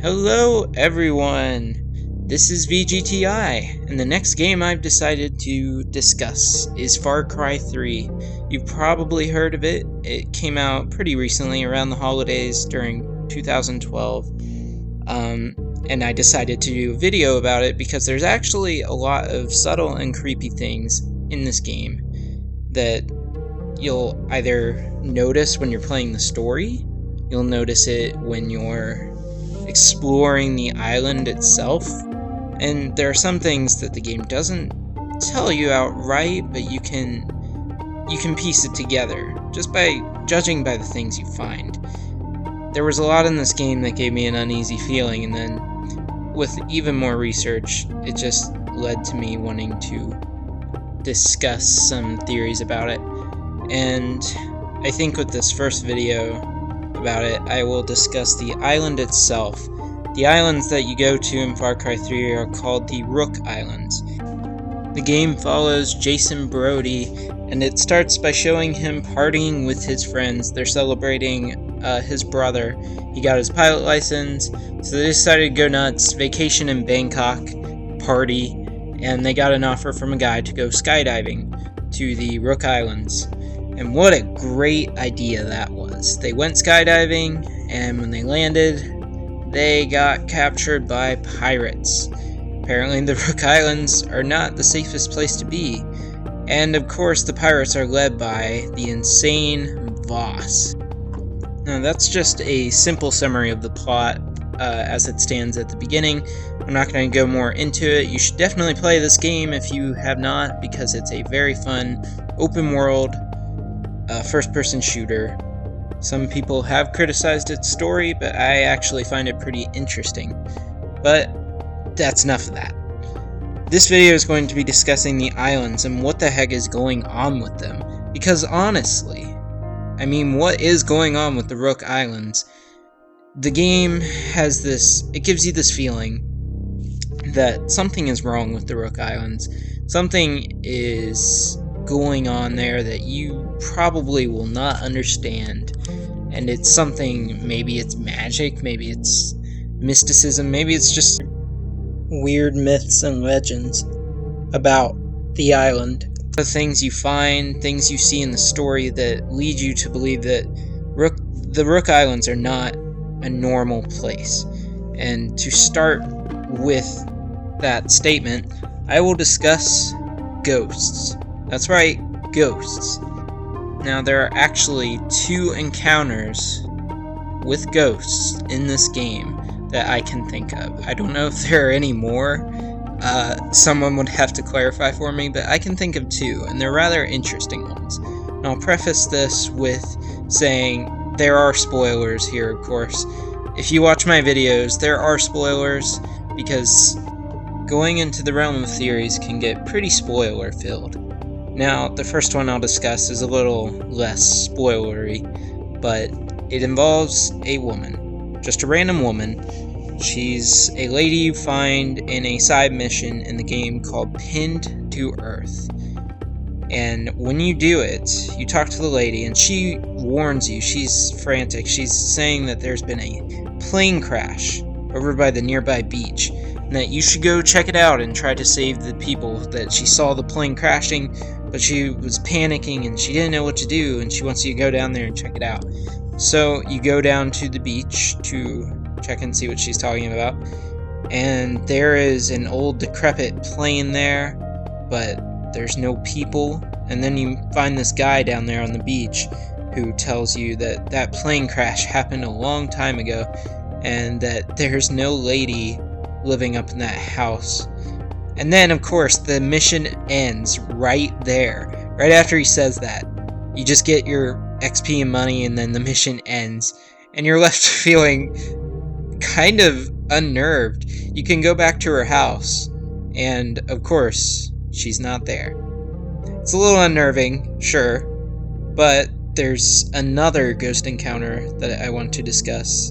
Hello everyone, this is VGTI, and the next game I've decided to discuss is Far Cry 3. You've probably heard of it. It came out pretty recently, around the holidays during 2012, and I decided to do a video about it because there's actually a lot of subtle and creepy things in this game that you'll either notice when you're playing the story, you'll notice it when you're exploring the island itself, and there are some things that the game doesn't tell you outright, but you can piece it together just by judging by the things you find. There was a lot in this game that gave me an uneasy feeling, and then with even more research, it just led to me wanting to discuss some theories about it. And I think with this first video about it, I will discuss the island itself. The islands that you go to in Far Cry 3 are called the Rook Islands. The game follows Jason Brody, and it starts by showing him partying with his friends. They're celebrating his brother. He got his pilot license, so they decided to go nuts, vacation in Bangkok, party, and they got an offer from a guy to go skydiving to the Rook Islands. And what a great idea that was. They went skydiving, and when they landed, they got captured by pirates. Apparently the Rook Islands are not the safest place to be. And of course the pirates are led by the insane Vaas. Now that's just a simple summary of the plot as it stands at the beginning. I'm not going to go more into it. You should definitely play this game if you have not, because it's a very fun, open world, first-person shooter. Some people have criticized its story, but I actually find it pretty interesting. But that's enough of that. This video is going to be discussing the islands and what the heck is going on with them. Because honestly, I mean, what is going on with the Rook Islands? The game has this, it gives you this feeling that something is wrong with the Rook Islands. Something is going on there that you probably will not understand, and it's something, maybe it's magic, maybe it's mysticism, maybe it's just weird myths and legends about the island. The things you find, things you see in the story that lead you to believe that the Rook Islands are not a normal place. And to start with that statement, I will discuss ghosts. That's right, ghosts. Now, there are actually 2 encounters with ghosts in this game that I can think of. I don't know if there are any more. Someone would have to clarify for me, but I can think of 2, and they're rather interesting ones. And I'll preface this with saying there are spoilers here, of course. If you watch my videos, there are spoilers, because going into the realm of theories can get pretty spoiler-filled. Now, the first one I'll discuss is a little less spoilery, but it involves a woman. Just a random woman. She's a lady you find in a side mission in the game called Pinned to Earth. And when you do it, you talk to the lady, and she warns you. She's frantic. She's saying that there's been a plane crash over by the nearby beach, and that you should go check it out and try to save the people. That she saw the plane crashing, but she was panicking and she didn't know what to do, and she wants you to go down there and check it out. So you go down to the beach to check and see what she's talking about, and there is an old decrepit plane there, but there's no people. And then you find this guy down there on the beach who tells you that that plane crash happened a long time ago, and that there's no lady living up in that house. And then, of course, the mission ends right there. Right after he says that, you just get your XP and money, and then the mission ends, and you're left feeling kind of unnerved. You can go back to her house, and of course, she's not there. It's a little unnerving, sure, but there's another ghost encounter that I want to discuss,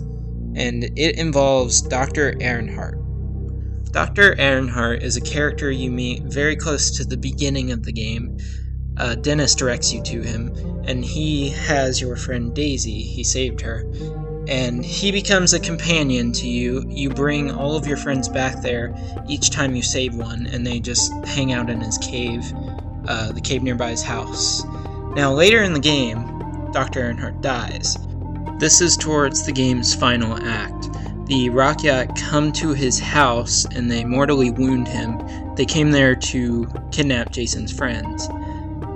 and it involves Dr. Earnhardt. Dr. Earnhardt is a character you meet very close to the beginning of the game. Dennis directs you to him, and he has your friend Daisy. He saved her. and he becomes a companion to you. You bring all of your friends back there each time you save one, and they just hang out in his cave, the cave nearby his house. Now, later in the game, Dr. Earnhardt dies. This is towards the game's final act. The rock yacht come to his house, and they mortally wound him. They came there to kidnap Jason's friends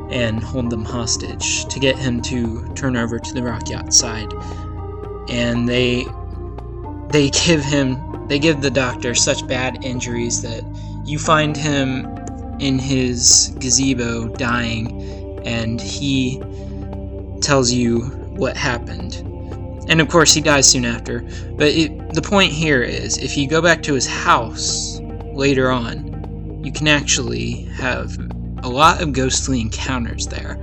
and hold them hostage to get him to turn over to the rock yacht side. And they give the doctor such bad injuries that you find him in his gazebo dying, and he tells you what happened. And of course he dies soon after. But the point here is, if you go back to his house later on, you can actually have a lot of ghostly encounters there.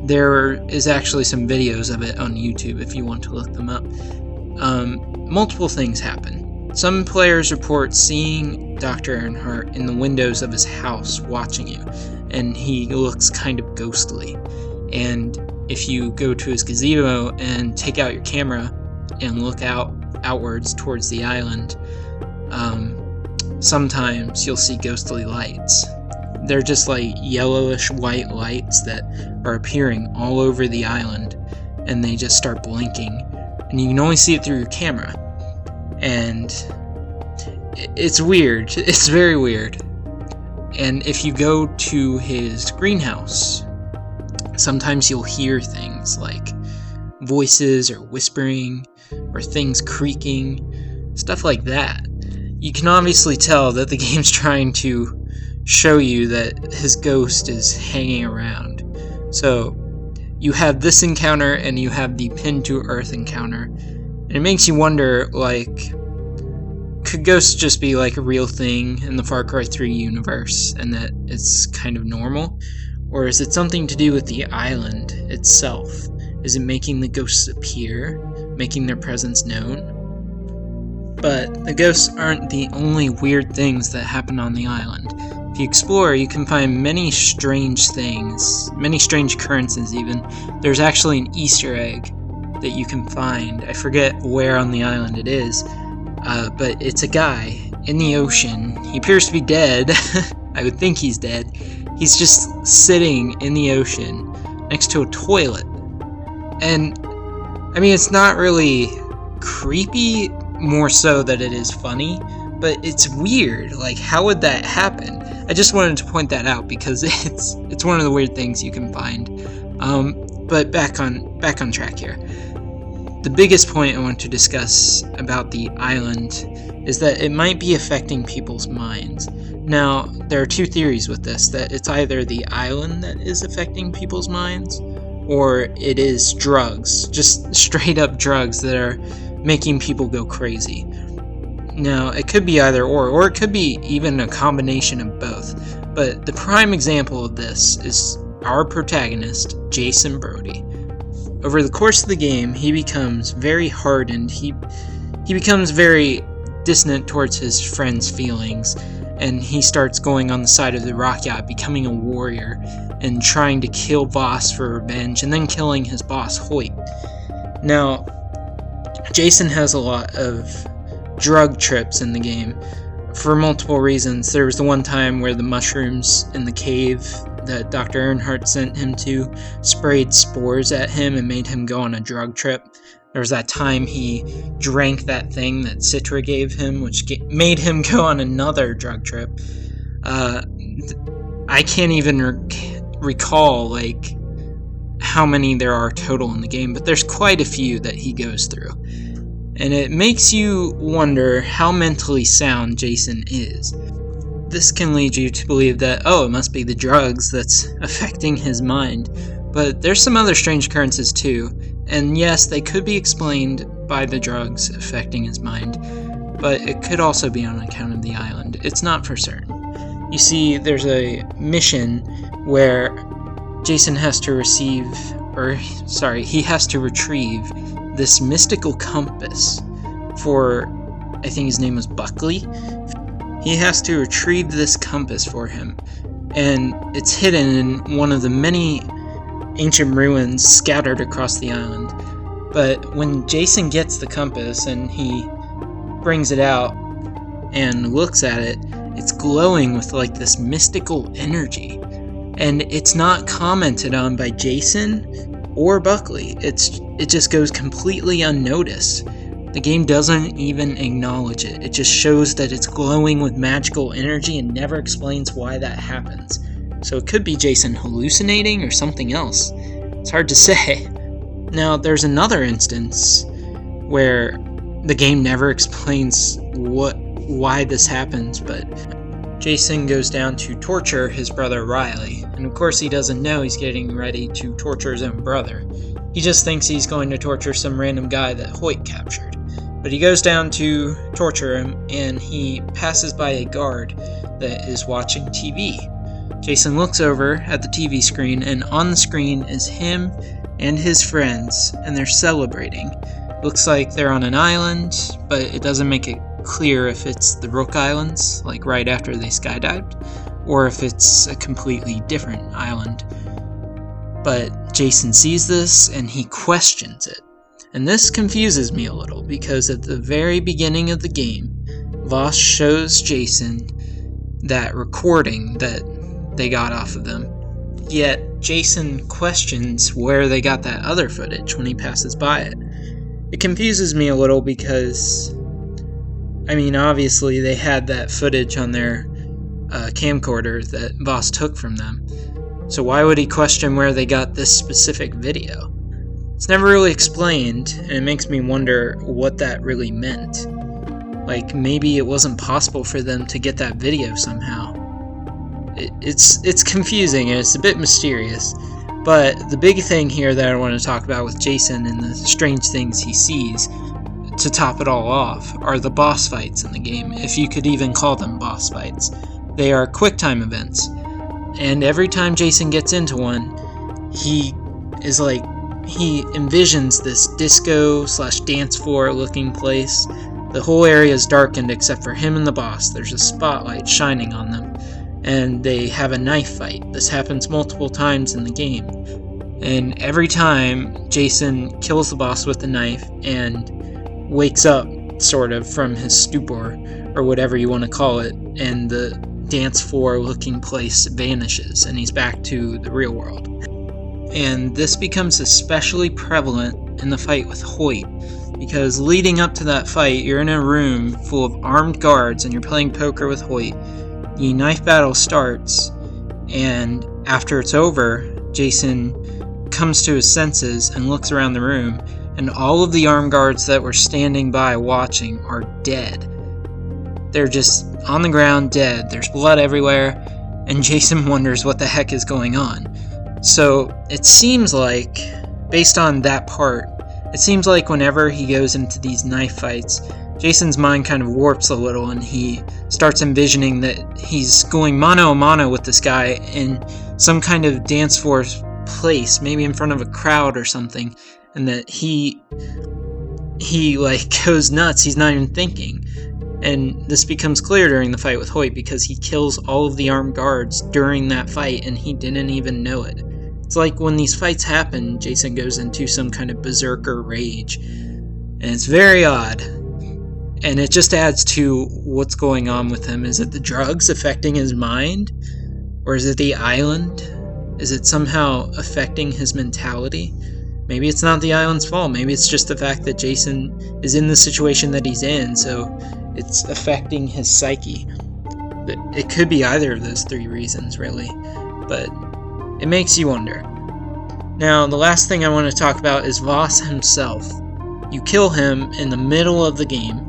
There is actually some videos of it on YouTube if you want to look them up. Multiple things happen. Some players report seeing Dr. Earnhardt in the windows of his house watching you, and he looks kind of ghostly. And if you go to his gazebo and take out your camera and look outwards towards the island, sometimes you'll see ghostly lights. They're just like yellowish white lights that are appearing all over the island, and they just start blinking, and you can only see it through your camera. And it's weird. It's very weird. And if you go to his greenhouse, sometimes you'll hear things like voices or whispering or things creaking, stuff like that. You can obviously tell that the game's trying to show you that his ghost is hanging around. So you have this encounter and you have the pin to earth encounter, and it makes you wonder, like, could ghosts just be like a real thing in the Far Cry 3 universe and that it's kind of normal? Or is it something to do with the island itself? Is it making the ghosts appear, making their presence known? But the ghosts aren't the only weird things that happen on the island. If you explore, you can find many strange things, many strange occurrences even. There's actually an Easter egg that you can find. I forget where on the island it is, but it's a guy in the ocean. He appears to be dead. I would think he's dead. He's just sitting in the ocean next to a toilet. And, I mean, it's not really creepy, more so that it is funny, but it's weird. Like, how would that happen? I just wanted to point that out because it's one of the weird things you can find. But back on track here. The biggest point I want to discuss about the island is that it might be affecting people's minds. Now, there are two theories with this, that it's either the island that is affecting people's minds, or it is drugs, just straight up drugs that are making people go crazy. Now, it could be either or it could be even a combination of both. But the prime example of this is our protagonist, Jason Brody. Over the course of the game, he becomes very hardened. He becomes very distant towards his friends' feelings, and he starts going on the side of the rock yacht, becoming a warrior, and trying to kill Vaas for revenge, and then killing his boss, Hoyt. Now, Jason has a lot of drug trips in the game for multiple reasons. There was the one time where the mushrooms in the cave that Dr. Earnhardt sent him to sprayed spores at him and made him go on a drug trip. There was that time he drank that thing that Citra gave him, which made him go on another drug trip. I can't even recall, like, how many there are total in the game, but there's quite a few that he goes through. And it makes you wonder how mentally sound Jason is. This can lead you to believe that, it must be the drugs that's affecting his mind. But there's some other strange occurrences too, and yes, they could be explained by the drugs affecting his mind, but it could also be on account of the island. It's not for certain. You see, there's a mission where Jason has to he has to retrieve this mystical compass for, I think his name was Buckley. He has to retrieve this compass for him, and it's hidden in one of the many ancient ruins scattered across the island. But when Jason gets the compass and he brings it out and looks at it, it's glowing with like this mystical energy. And it's not commented on by Jason or Buckley. It just goes completely unnoticed. The game doesn't even acknowledge it. It just shows that it's glowing with magical energy and never explains why that happens. So it could be Jason hallucinating or something else. It's hard to say. Now, there's another instance where the game never explains why this happens, but Jason goes down to torture his brother Riley, and of course he doesn't know he's getting ready to torture his own brother. He just thinks he's going to torture some random guy that Hoyt captured. But he goes down to torture him, and he passes by a guard that is watching TV. Jason looks over at the TV screen, and on the screen is him and his friends, and they're celebrating. Looks like they're on an island, but it doesn't make it clear if it's the Rook Islands, like right after they skydived, or if it's a completely different island. But Jason sees this and he questions it. And this confuses me a little, because at the very beginning of the game, Vaas shows Jason that recording that they got off of them. Yet Jason questions where they got that other footage when he passes by it. It confuses me a little because, I mean, obviously they had that footage on their camcorder that Vaas took from them. So why would he question where they got this specific video? It's never really explained, and it makes me wonder what that really meant. Like, maybe it wasn't possible for them to get that video somehow. It's confusing and it's a bit mysterious, but the big thing here that I want to talk about with Jason and the strange things he sees, to top it all off, are the boss fights in the game, if you could even call them boss fights. They are QuickTime events, and every time Jason gets into one, he envisions this disco/dance floor looking place. The whole area is darkened except for him and the boss. There's a spotlight shining on them, and they have a knife fight. This happens multiple times in the game, and every time Jason kills the boss with the knife and wakes up sort of from his stupor, or whatever you want to call it, and the dance floor looking place vanishes and he's back to the real world. And this becomes especially prevalent in the fight with Hoyt, because leading up to that fight, you're in a room full of armed guards and you're playing poker with Hoyt. The knife battle starts, and after it's over, Jason comes to his senses and looks around the room, and all of the armed guards that were standing by watching are dead. They're just on the ground dead. There's blood everywhere, and Jason wonders what the heck is going on. So it seems like, based on that part, it seems like whenever he goes into these knife fights, Jason's mind kind of warps a little, and he starts envisioning that he's going mano a mano with this guy in some kind of dance floor place, maybe in front of a crowd or something, and that he like goes nuts. He's not even thinking. And this becomes clear during the fight with Hoyt, because he kills all of the armed guards during that fight and he didn't even know it. It's like when these fights happen, Jason goes into some kind of berserker rage, and it's very odd. And it just adds to what's going on with him. Is it the drugs affecting his mind? Or is it the island? Is it somehow affecting his mentality? Maybe it's not the island's fault. Maybe it's just the fact that Jason is in the situation that he's in, so it's affecting his psyche. It could be either of those three reasons, really. But it makes you wonder. Now, the last thing I want to talk about is Vaas himself. You kill him in the middle of the game,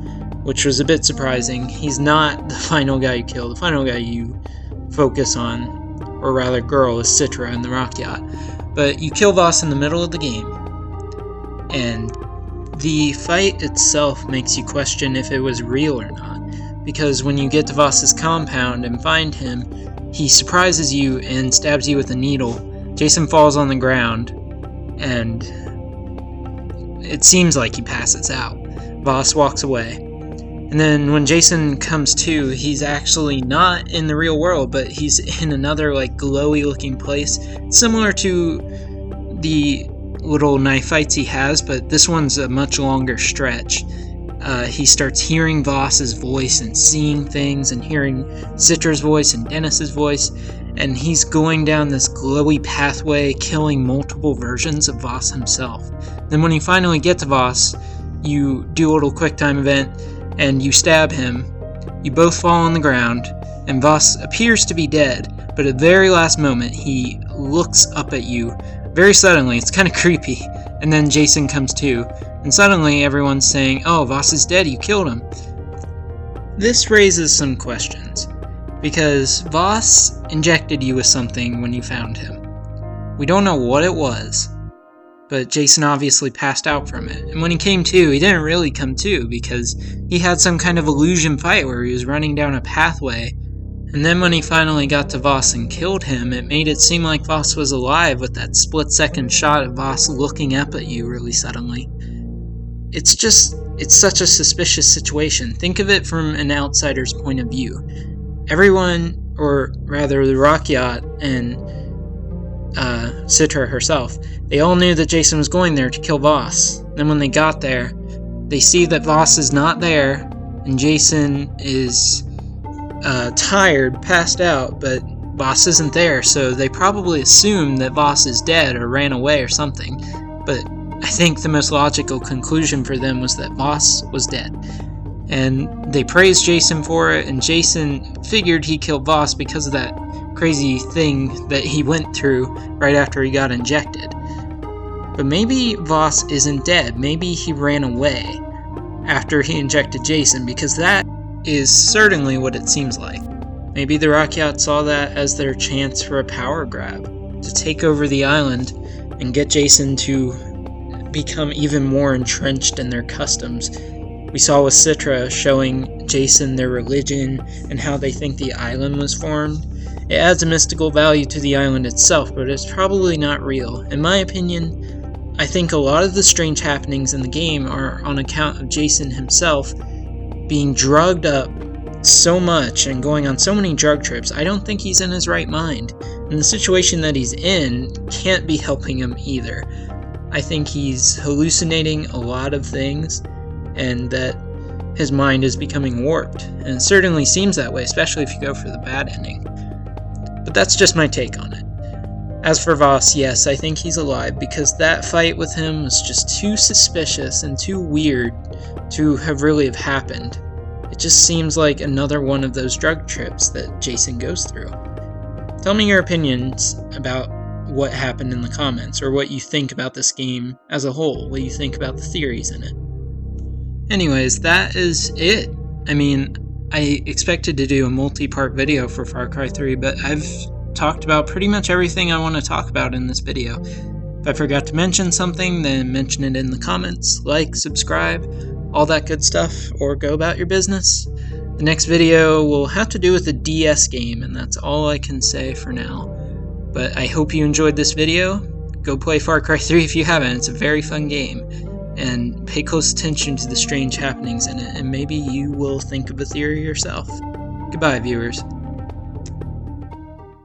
which was a bit surprising. He's not the final guy you kill. The final guy you focus on, or rather girl, is Citra in the rock yacht. But you kill Vaas in the middle of the game, and the fight itself makes you question if it was real or not. Because when you get to Vaas's compound and find him, he surprises you and stabs you with a needle. Jason falls on the ground, and it seems like he passes out. Vaas walks away. And then when Jason comes to, he's actually not in the real world, but he's in another like glowy looking place, similar to the little knife fights he has, but this one's a much longer stretch. He starts hearing Vaas's voice and seeing things and hearing Citra's voice and Dennis's voice, and he's going down this glowy pathway, killing multiple versions of Vaas himself. Then when you finally get to Vaas, you do a little quick time event and you stab him. You both fall on the ground, and Vaas appears to be dead, but at the very last moment he looks up at you very suddenly. It's kind of creepy, and then Jason comes to, and suddenly everyone's saying, "Oh, Vaas is dead, you killed him." This raises some questions, because Vaas injected you with something when you found him. We don't know what it was, but Jason obviously passed out from it, and when he came to, he didn't really come to, because he had some kind of illusion fight where he was running down a pathway, and then when he finally got to Vaas and killed him, it made it seem like Vaas was alive with that split-second shot of Vaas looking up at you really suddenly. It's such a suspicious situation. Think of it from an outsider's point of view. Everyone, or rather the Rock Yacht and Citra herself, they all knew that Jason was going there to kill Vaas. Then when they got there, they see that Vaas is not there, and Jason is tired, passed out, but Vaas isn't there, so they probably assumed that Vaas is dead or ran away or something. But I think the most logical conclusion for them was that Vaas was dead. And they praised Jason for it, and Jason figured he killed Vaas because of that crazy thing that he went through right after he got injected. But maybe Vaas isn't dead. Maybe he ran away after he injected Jason, because that is certainly what it seems like. Maybe the Rock Yacht saw that as their chance for a power grab, to take over the island and get Jason to become even more entrenched in their customs. We saw with Citra showing Jason their religion and how they think the island was formed. It adds a mystical value to the island itself, but it's probably not real. In my opinion, I think a lot of the strange happenings in the game are on account of Jason himself being drugged up so much and going on so many drug trips. I don't think he's in his right mind, and the situation that he's in can't be helping him either. I think he's hallucinating a lot of things, and that his mind is becoming warped, and it certainly seems that way, especially if you go for the bad ending. But that's just my take on it. As for Vaas, yes, I think he's alive, because that fight with him was just too suspicious and too weird to have really happened. It just seems like another one of those drug trips that Jason goes through. Tell me your opinions about what happened in the comments, or what you think about this game as a whole, what you think about the theories in it. Anyways, that is it. I mean, I expected to do a multi-part video for Far Cry 3, but I've talked about pretty much everything I want to talk about in this video. If I forgot to mention something, then mention it in the comments, like, subscribe, all that good stuff, or go about your business. The next video will have to do with a DS game, and that's all I can say for now. But I hope you enjoyed this video. Go play Far Cry 3 if you haven't. It's a very fun game. And pay close attention to the strange happenings in it, and maybe you will think of a theory yourself. Goodbye, viewers.